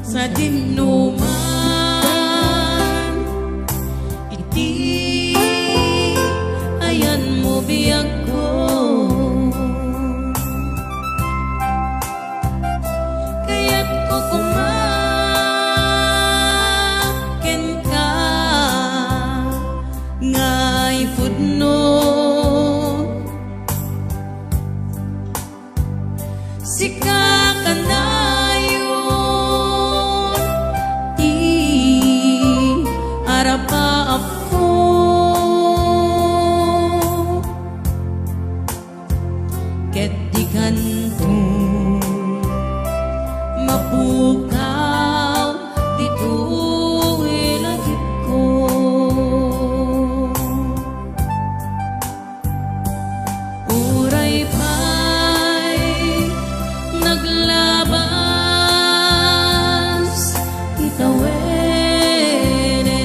sa dinuman, iti ayan mo biyag ko. Kaya't ko kumaken ka ngay pudno, sika ka na yun, di arapaap ko. Ket di kanto mapukaw dito ilagip ko. Uray pa'y naglabas itawene,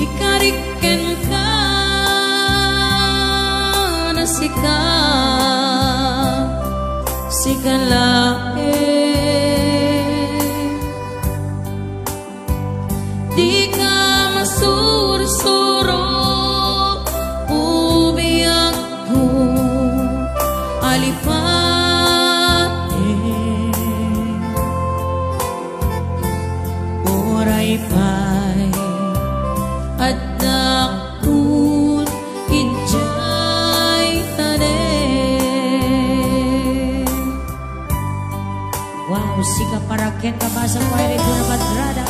ikariken ka na sika sikalae, di ka masursuro ubiyang ko alipate. Oray pa'y at dakot ijay tanen. Wow, sika paraken ka ba sa pwede ko na madrada?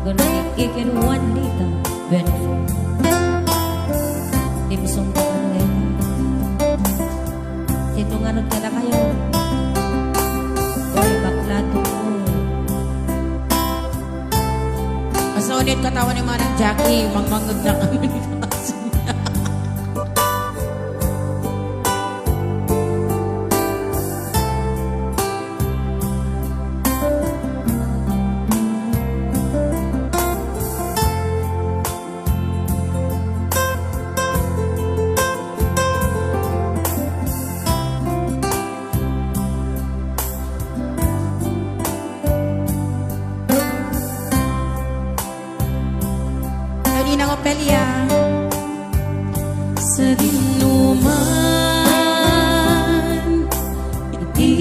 Gano'n ikin Juanita benefit. Timsong ka ka na tinunganod ka na kayo. Oy, baklato mo. Masaunit katawan ni Manang Jackie, mangmangod na kami ni Kaso niya. Nang Opelia sa dinuman, iti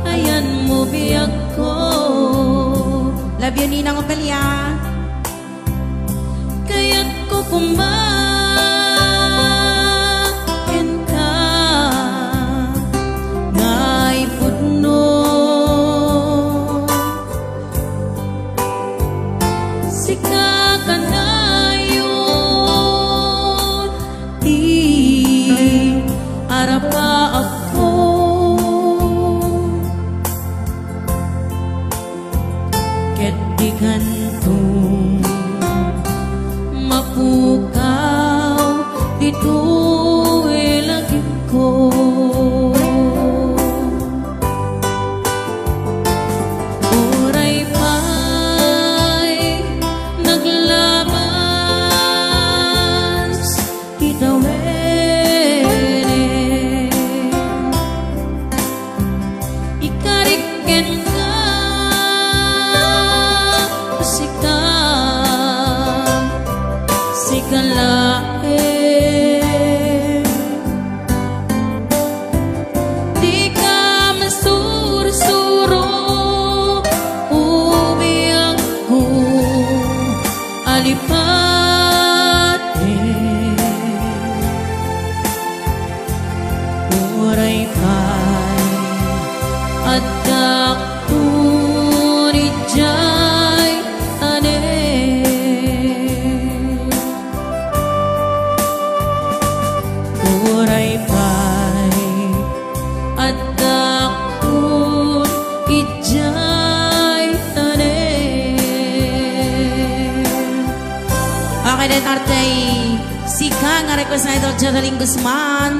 ayan mo biyag ko. Love you, Ninang Opelia. Kaya't ko kumaken ka ngay pudno, sika ka na yun, di arapa ako. Ket di kanto mapukaw dito ilagip ko. Oray pa'y naglabas itawene, ikariken ka sika sikalae, di ka masursuro ubiyang ko alipate. Oray pa'y at dakot ijay tanen. Oray pa'y at dakot ijay tanen. Okay din arte, sika nga request na ito, Jadaling Guzman.